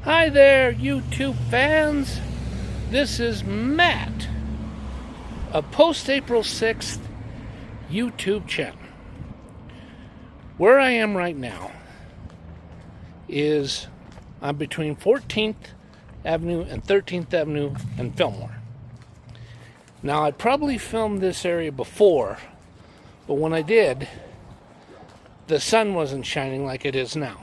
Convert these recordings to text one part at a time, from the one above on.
Hi there, YouTube fans. This is Matt, a post-April 6th YouTube channel. Where I am right now is I'm between 14th Avenue and 13th Avenue and Fillmore. Now, I probably filmed this area before, but when I did, the sun wasn't shining like it is now.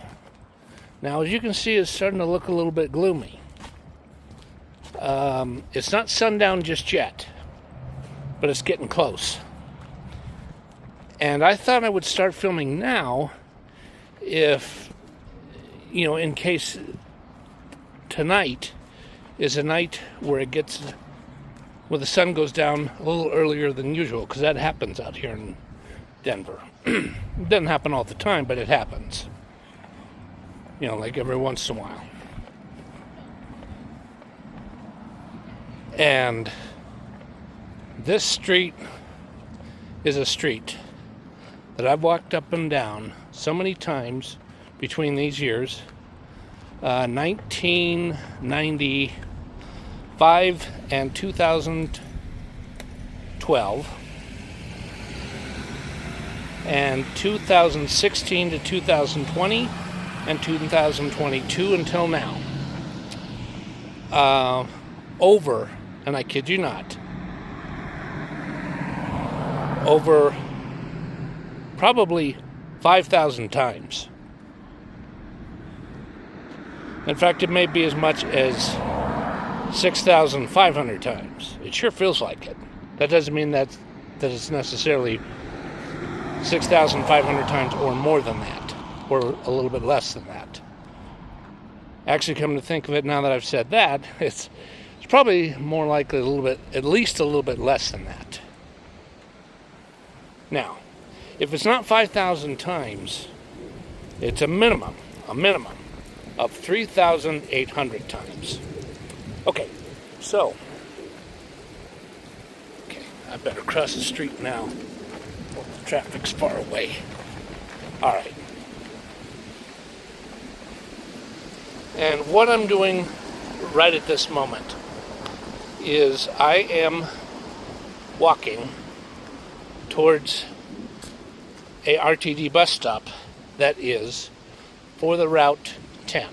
Now, as you can see, it's starting to look a little bit gloomy. It's not sundown just yet, but it's getting close. And I thought I would start filming now if, in case tonight is a night where the sun goes down a little earlier than usual, because that happens out here in Denver. It doesn't happen all the time, but it happens. Like every once in a while. And this street is a street that I've walked up and down so many times between these years. 1995 and 2012. And 2016 to 2020. And 2022 until now. Over, and I kid you not, over probably 5,000 times. In fact, it may be as much as 6,500 times. It sure feels like it. That doesn't mean that it's necessarily 6,500 times or more than that. Or a little bit less than that. Actually, come to think of it, now that I've said that, it's probably more likely at least a little bit less than that. Now, if it's not 5,000 times, it's a minimum of 3,800 times. Okay, I better cross the street now. The traffic's far away. All right. And what I'm doing right at this moment is I am walking towards a RTD bus stop that is for the Route 10.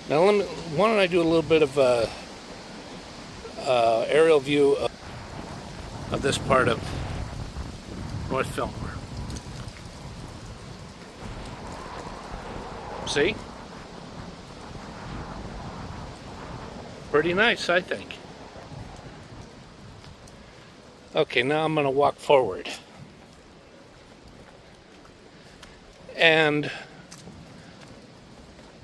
Now, why don't I do a little bit of a aerial view of this part of North Fillmore. See? Pretty nice, I think. Okay, now I'm going to walk forward. And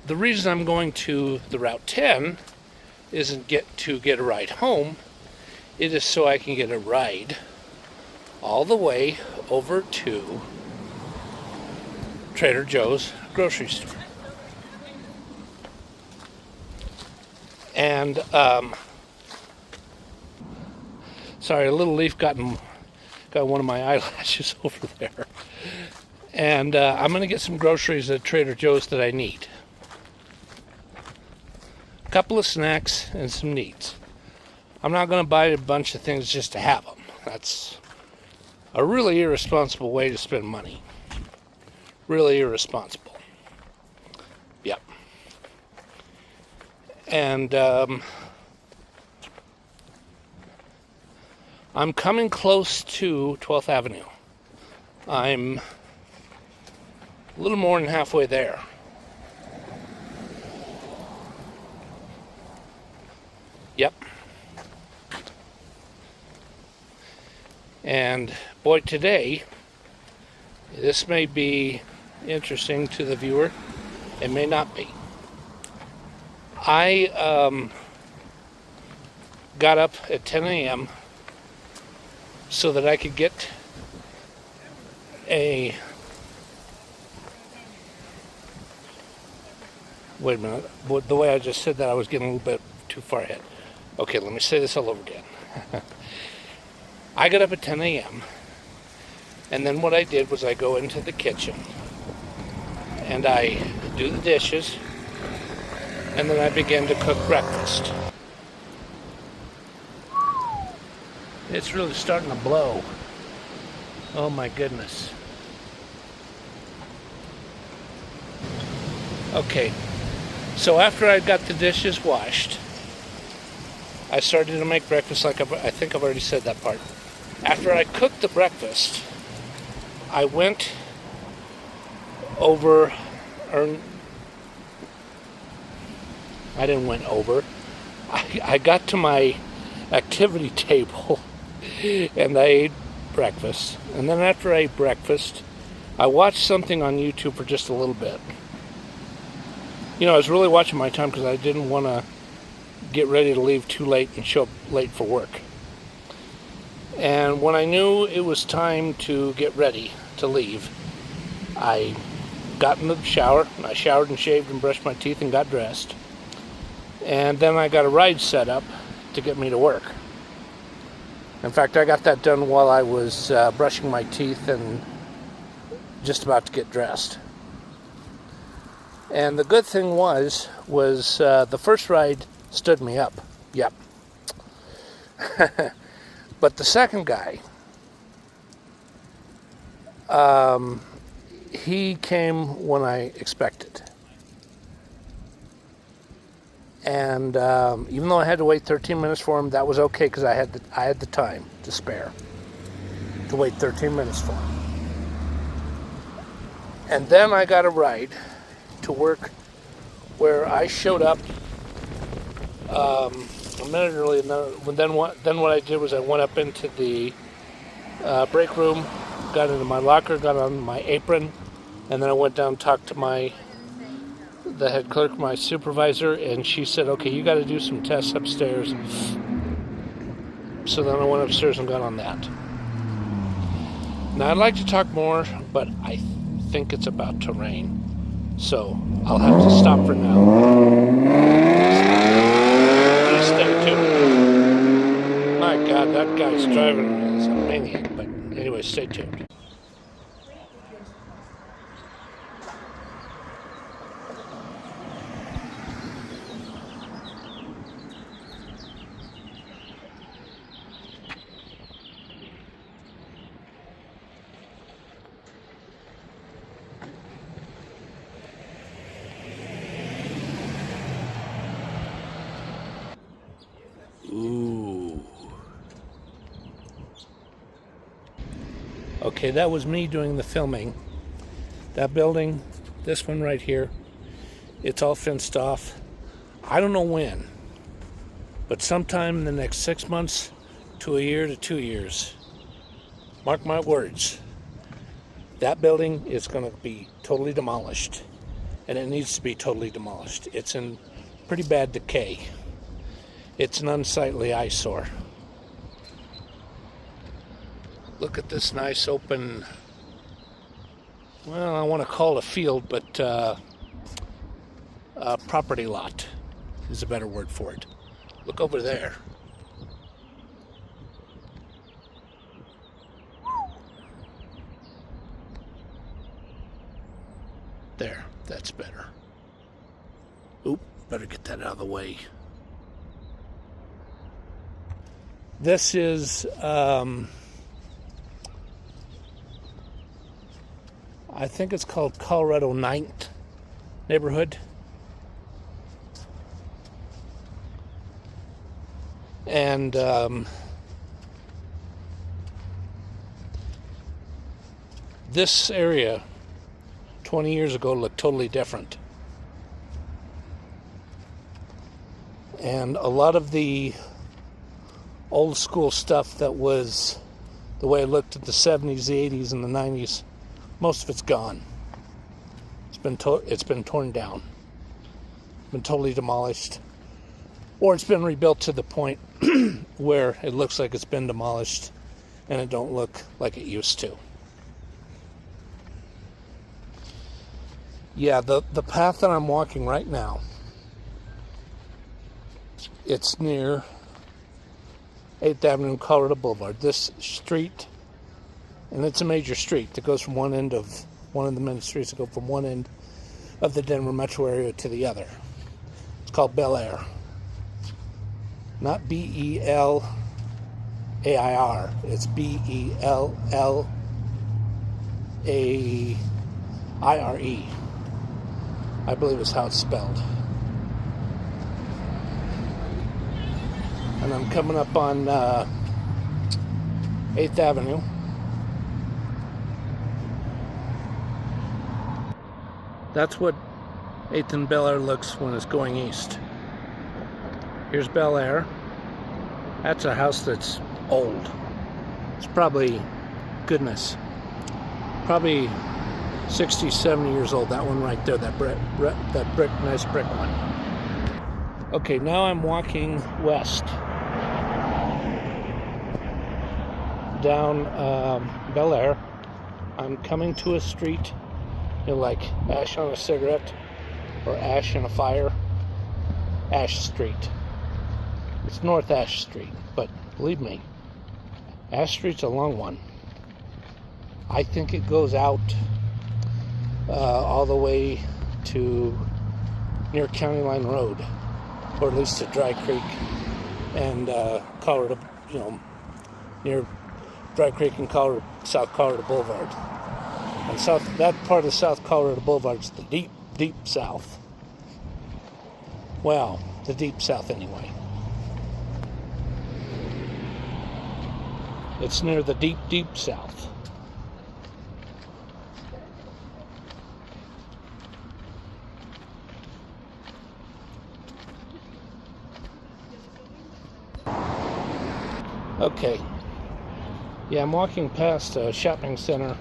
the reason I'm going to the Route 10 isn't to get a ride home. It is so I can get a ride all the way over to Trader Joe's grocery store. And, sorry, a little leaf got one of my eyelashes over there. And I'm going to get some groceries at Trader Joe's that I need. A couple of snacks and some needs. I'm not going to buy a bunch of things just to have them. That's a really irresponsible way to spend money. Really irresponsible. Yep. And I'm coming close to 12th Avenue. I'm a little more than halfway there. Yep. And boy, today, this may be interesting to the viewer. It may not be. I got up at 10 a.m. so that I could get wait a minute, the way I just said that, I was getting a little bit too far ahead. Okay, let me say this all over again. I got up at 10 a.m. and then what I did was I go into the kitchen and I do the dishes, and then I begin to cook breakfast. It's really starting to blow. Oh my goodness. Okay, so after I got the dishes washed, I started to make breakfast. Like I think I've already said that part. After I cooked the breakfast, I went over, or I didn't went over. I got to my activity table and I ate breakfast. And then after I ate breakfast, I watched something on YouTube for just a little bit. You know, I was really watching my time because I didn't want to get ready to leave too late and show up late for work. And when I knew it was time to get ready to leave, I got in the shower, and I showered and shaved and brushed my teeth and got dressed. And then I got a ride set up to get me to work. In fact, I got that done while I was brushing my teeth and just about to get dressed. And the good thing was the first ride stood me up. Yep. But the second guy, he came when I expected. And even though I had to wait 13 minutes for him, that was okay because I had the time to spare to wait 13 minutes for him. And then I got a ride to work where I showed up a minute early. And then what I did was I went up into the break room, got into my locker, got on my apron, and then I went down and talked to the head clerk, my supervisor, and she said, okay, you got to do some tests upstairs. So then I went upstairs and got on that. Now I'd like to talk more, but I think it's about to rain. So I'll have to stop for now. Please stay tuned. My God, that guy's driving is a maniac. But anyway, stay tuned. Ooh. Okay, that was me doing the filming. That building, this one right here, it's all fenced off. I don't know when, but sometime in the next 6 months to a year to 2 years, mark my words, that building is going to be totally demolished, and it needs to be totally demolished. It's in pretty bad decay. It's an unsightly eyesore. Look at this nice open, well, I want to call it a field, but a property lot is a better word for it. Look over there. There, that's better. Oop, better get that out of the way. This is, I think it's called Colorado 9th neighborhood. And this area 20 years ago looked totally different. And a lot of the old school stuff that was the way it looked at the 70s, the 80s, and the 90s, most of it's gone. It's been torn down, been totally demolished, or it's been rebuilt to the point where it looks like it's been demolished and it don't look like it used to. Yeah, the path that I'm walking right now, it's near 8th Avenue and Colorado Boulevard. This street, and it's a major street that goes from one of the many streets that go from one end of the Denver metro area to the other. It's called Bellaire. Not Bellair. It's Bellare. I believe is how it's spelled. And I'm coming up on 8th Avenue. That's what 8th and Bellaire looks when it's going east. Here's Bellaire. That's a house that's old. It's probably, goodness, probably 60, 70 years old. That one right there, that brick, nice brick one. Okay, now I'm walking west down Bellaire. I'm coming to a street, you know, like ash on a cigarette or ash in a fire. Ash Street. It's North Ash Street, but believe me, Ash Street's a long one. I think it goes out all the way to near County Line Road, or at least to Dry Creek and Colorado, you know, near Dry Creek and South Colorado Boulevard. And that part of South Colorado Boulevard is the deep, deep south. Well, the deep south anyway. It's near the deep, deep south. Okay. Yeah, I'm walking past a shopping center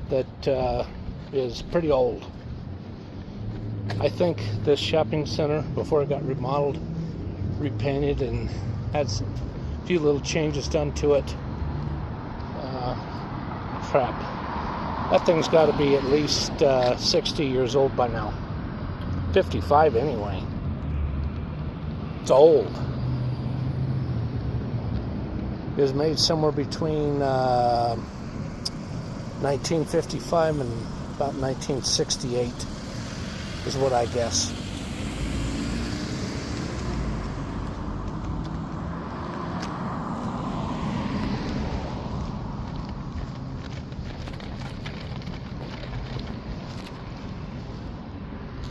that is pretty old. I think this shopping center, before it got remodeled, repainted, and had a few little changes done to it. Crap. That thing's got to be at least 60 years old by now. 55 anyway. It's old. It was made somewhere between 1955 and about 1968 is what I guess.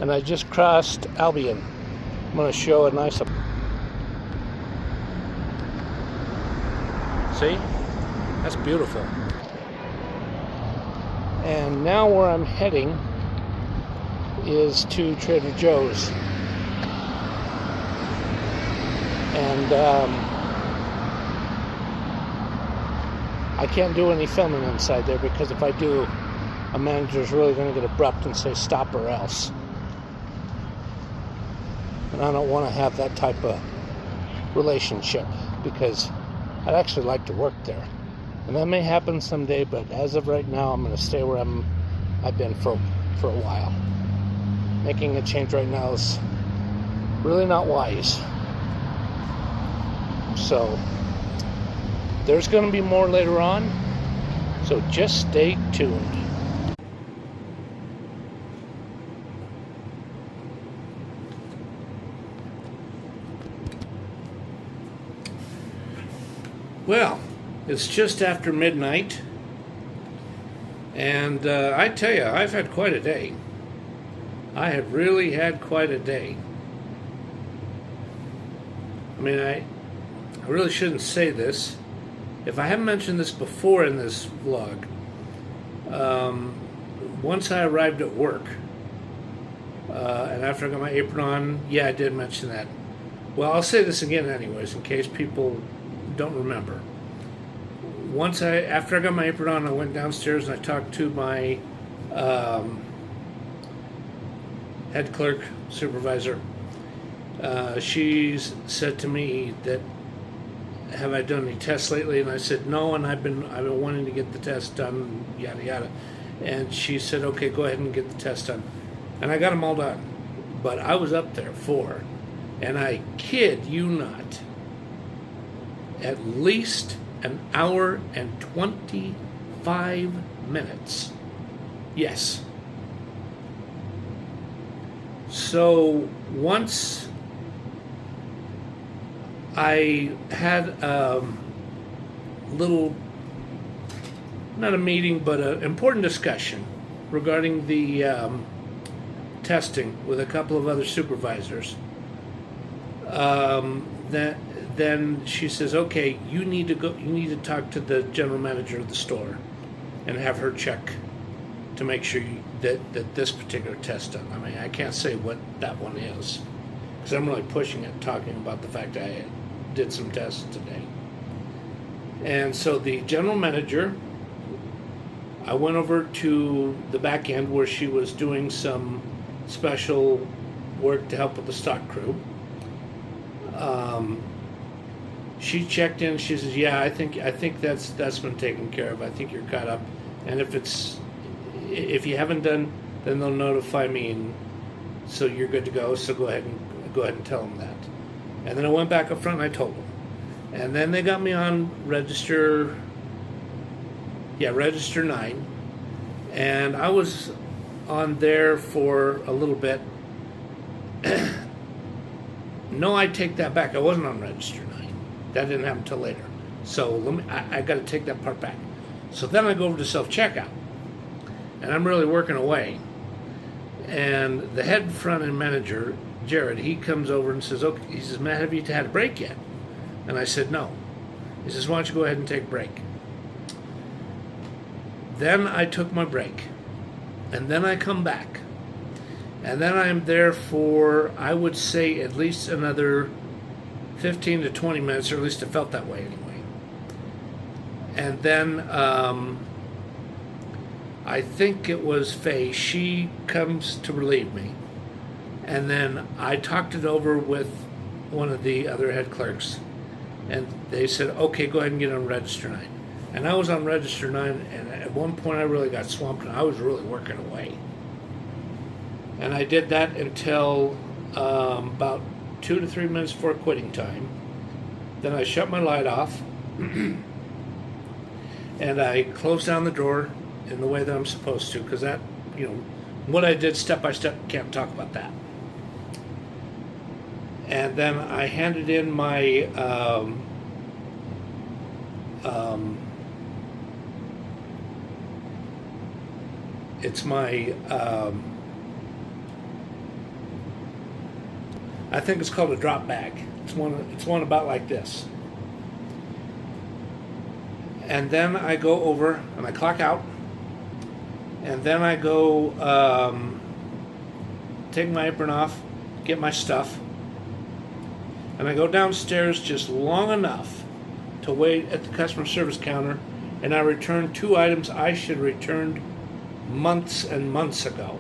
And I just crossed Albion. I'm going to show a nice... See? That's beautiful. And now where I'm heading is to Trader Joe's. And I can't do any filming inside there because if I do, a manager's really going to get abrupt and say stop or else. And I don't want to have that type of relationship because I'd actually like to work there. And that may happen someday, but as of right now, I'm going to stay where I've been for a while. Making a change right now is really not wise. So, there's going to be more later on, so just stay tuned. Well, it's just after midnight, and I tell you, I've had quite a day. I have really had quite a day. I mean, I really shouldn't say this. If I haven't mentioned this before in this vlog, once I arrived at work, and after I got my apron on, yeah, I did mention that. Well, I'll say this again anyways, in case people don't remember. After I got my apron on, I went downstairs and I talked to my head clerk, supervisor. She said to me that, have I done any tests lately? And I said no, and I've been wanting to get the test done, yada yada. And she said, okay, go ahead and get the test done. And I got them all done. But I was up there for, and I kid you not, at least an hour and 25 minutes. Yes, So once I had a little, not a meeting, but an important discussion regarding the testing with a couple of other supervisors. Then she says, "Okay, you need to go. You need to talk to the general manager of the store, and have her check to make sure that this particular test done." I mean, I can't say what that one is because I'm really pushing it, talking about the fact I did some tests today. And so the general manager, I went over to the back end where she was doing some special work to help with the stock crew. She checked in. She says, "Yeah, I think that's been taken care of. I think you're caught up. And if you haven't done, then they'll notify me, and so you're good to go. So go ahead and tell them that." And then I went back up front and I told them. And then they got me on register 9, and I was on there for a little bit. No, I take that back. I wasn't on register 9. That didn't happen until later. So I got to take that part back. So then I go over to self-checkout, and I'm really working away. And the head front-end manager, Jared, he comes over and says, "Okay," he says, "Matt, have you had a break yet?" And I said, "No." He says, "Why don't you go ahead and take a break?" Then I took my break, and then I come back, and then I'm there for, I would say, at least another 15 to 20 minutes, or at least it felt that way anyway. And then I think it was Faye. She comes to relieve me, and then I talked it over with one of the other head clerks, and they said, "Okay, go ahead and get on register 9." And I was on register 9, and at one point I really got swamped, and I was really working away. And I did that until about 2 to 3 minutes before quitting time. Then I shut my light off, and I closed down the drawer in the way that I'm supposed to, because that, what I did step by step, can't talk about that. And then I handed in my it's my I think it's called a drop bag. It's one about like this. And then I go over and I clock out, and then I go take my apron off, get my stuff, and I go downstairs just long enough to wait at the customer service counter, and I return 2 items I should have returned months and months ago.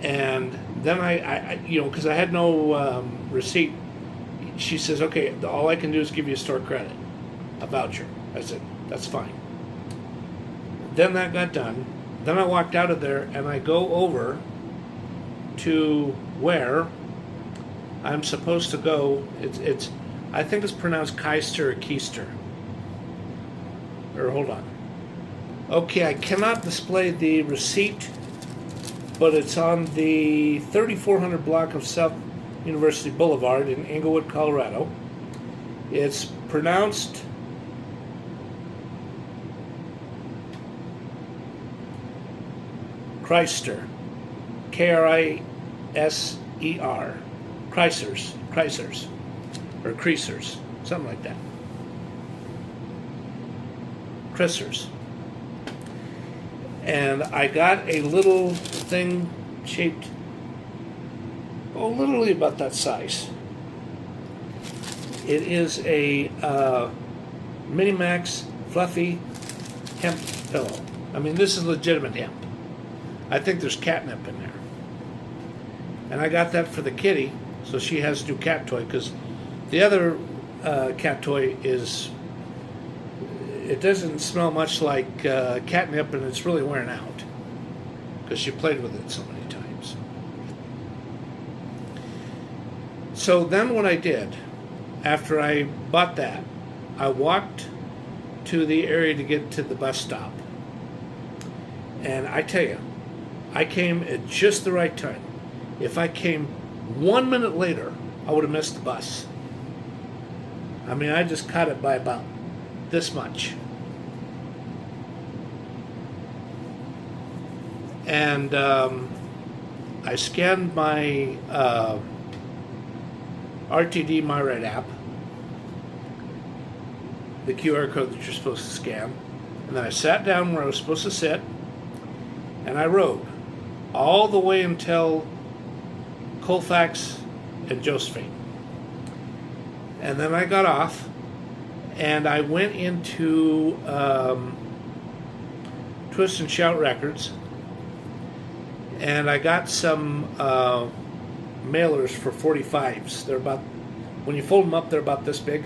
And then I because I had no receipt, she says, "Okay, all I can do is give you a store credit, a voucher." I said, "That's fine." Then that got done. Then I walked out of there, and I go over to where I'm supposed to go. It's I think it's pronounced Keister or Keister. Or hold on. Okay, I cannot display the receipt, but it's on the 3400 block of South University Boulevard in Englewood, Colorado. It's pronounced Kreister, Kriser, Kreisers, or Creasers, something like that. Creasers. And I got a little thing shaped, literally about that size. It is a Minimax fluffy hemp pillow. I mean, this is legitimate hemp. I think there's catnip in there. And I got that for the kitty, so she has a new cat toy, because the other cat toy is, it doesn't smell much like catnip, and it's really wearing out because she played with it so many times. So then what I did, after I bought that, I walked to the area to get to the bus stop. And I tell you, I came at just the right time. If I came 1 minute later, I would have missed the bus. I mean, I just caught it by about this much. And I scanned my RTD MyRide app, the QR code that you're supposed to scan, and then I sat down where I was supposed to sit, and I rode all the way until Colfax and Josephine. And then I got off, and I went into Twist and Shout Records, and I got some mailers for 45s. They're about, when you fold them up, they're about this big.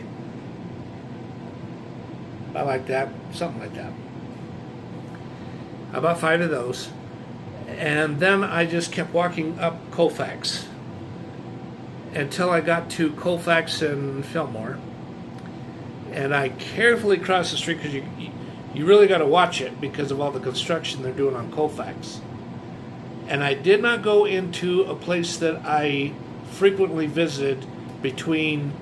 I like that, something like that. I bought 5 of those, and then I just kept walking up Colfax until I got to Colfax and Fillmore, and I carefully crossed the street because you really got to watch it because of all the construction they're doing on Colfax. And I did not go into a place that I frequently visited between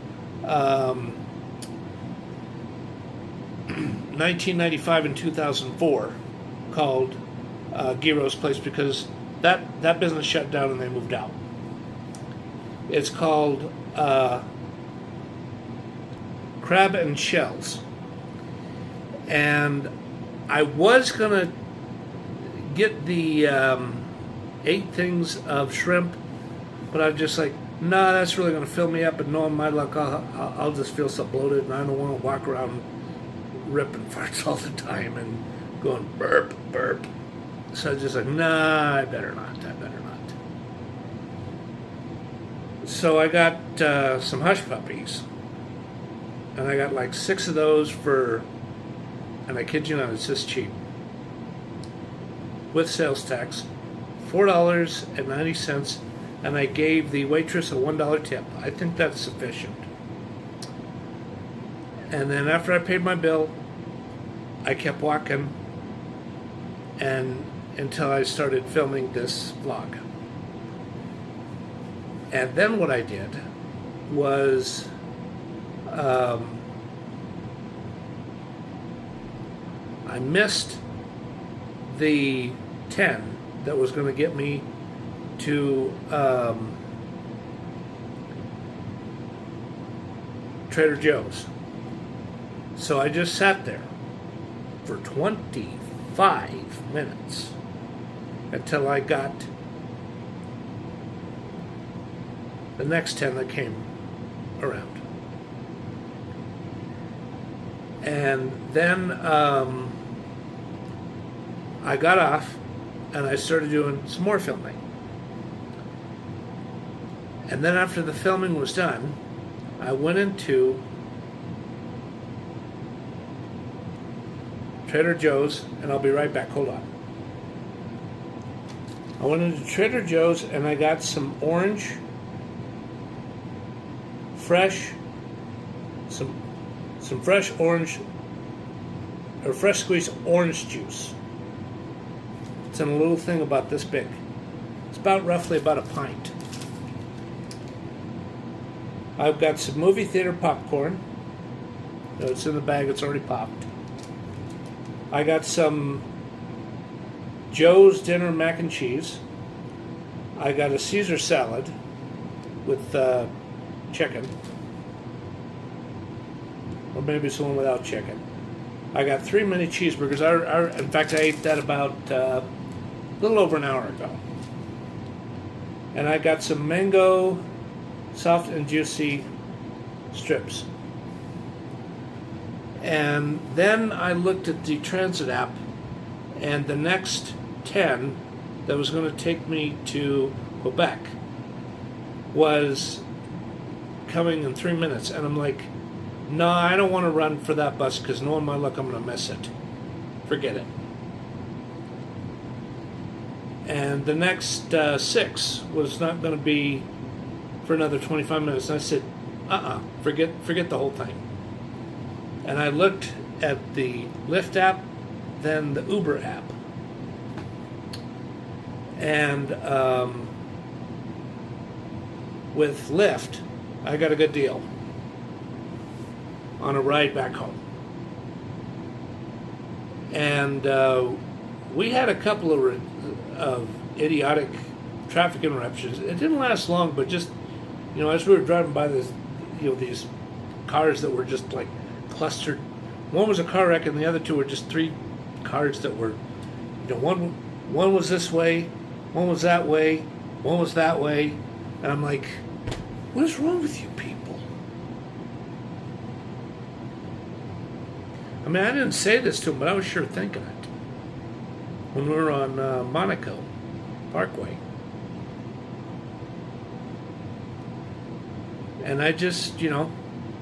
1995 and 2004, called Giro's Place, because that business shut down and they moved out. It's called Crab and Shells. And I was going to get the 8 things of shrimp, but I was just like, nah, that's really going to fill me up, and knowing my luck, I'll just feel so bloated, and I don't want to walk around ripping farts all the time and going burp, burp. So I was just like, nah, I better not. So I got some Hushpuppies, and I got like 6 of those for, and I kid you not, it's this cheap, with sales tax, $4.90, and I gave the waitress a $1 tip. I think that's sufficient. And then after I paid my bill, I kept walking and until I started filming this vlog. And then what I did was I missed the 10 that was going to get me to Trader Joe's. So I just sat there for 25 minutes until I got the next 10 that came around. And then I got off and I started doing some more filming. And then after the filming was done, I went into Trader Joe's, and I'll be right back, hold on. I went into Trader Joe's and I got some orange, fresh orange, or fresh squeezed orange juice. It's in a little thing about this big. It's roughly about a pint. I've got some movie theater popcorn. No, it's in the bag, it's already popped. I got some Joe's Dinner mac and cheese. I got a Caesar salad with chicken. Or maybe it's one without chicken. I got 3 mini cheeseburgers. In fact, I ate that about a little over an hour ago. And I got some mango soft and juicy strips. And then I looked at the transit app, and the next 10 that was going to take me to Quebec was coming in 3 minutes. And I'm like, no, I don't want to run for that bus because knowing my luck, I'm going to miss it. Forget it. And the next 6 was not going to be for another 25 minutes. And I said, forget the whole thing. And I looked at the Lyft app, then the Uber app. And with Lyft, I got a good deal on a ride back home. And we had a couple of idiotic traffic interruptions. It didn't last long, but just, as we were driving by this, these cars that were just like clustered. One was a car wreck, and the other two were just three cars that were, one was this way, one was that way, one was that way, and I'm like, what is wrong with you people? I mean, I didn't say this to him, but I was sure thinking it when we were on Monaco Parkway. And I just,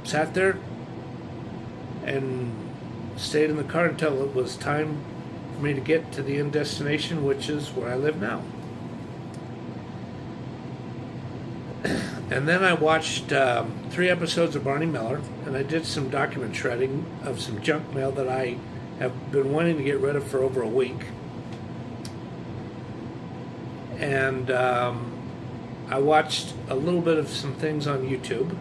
sat there and stayed in the car until it was time for me to get to the end destination, which is where I live now. And then I watched 3 episodes of Barney Miller, and I did some document shredding of some junk mail that I have been wanting to get rid of for over a week. And I watched a little bit of some things on YouTube.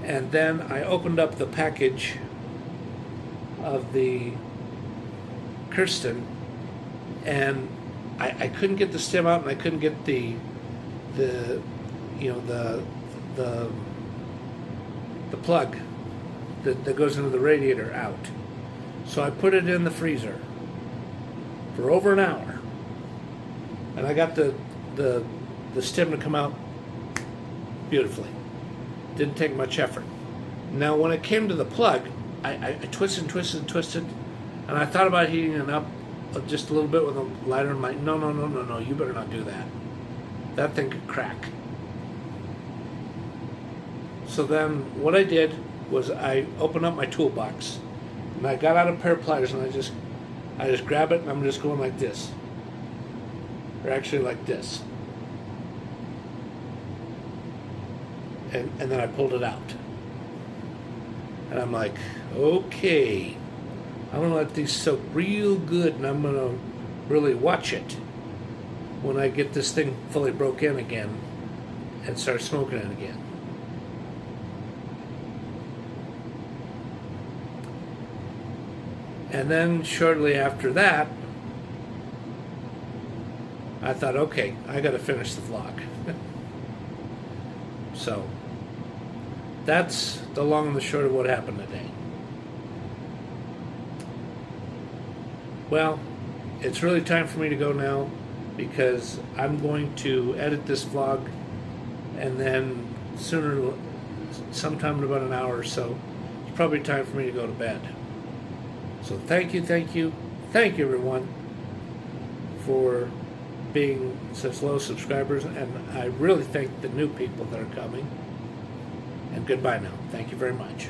And then I opened up the package of the Kirsten, and I couldn't get the stem out, and I couldn't get the plug that goes into the radiator out. So I put it in the freezer for over an hour, and I got the stem to come out beautifully. Didn't take much effort. Now when it came to the plug, I twisted and twisted and twisted, and I thought about heating it up just a little bit with a lighter. I'm like, no, you better not do that. That thing could crack. So then what I did was I opened up my toolbox, and I got out a pair of pliers, and I just grab it, and I'm just going like this. Or actually like this. And then I pulled it out. And I'm like, okay, I'm going to let these soak real good, and I'm going to really watch it when I get this thing fully broke in again and start smoking it again. And then shortly after that, I thought, okay, I got to finish the vlog. So that's the long and the short of what happened today. Well, it's really time for me to go now, because I'm going to edit this vlog, and then sometime in about an hour or so, it's probably time for me to go to bed. So thank you everyone for being such low subscribers, and I really thank the new people that are coming. And goodbye now. Thank you very much.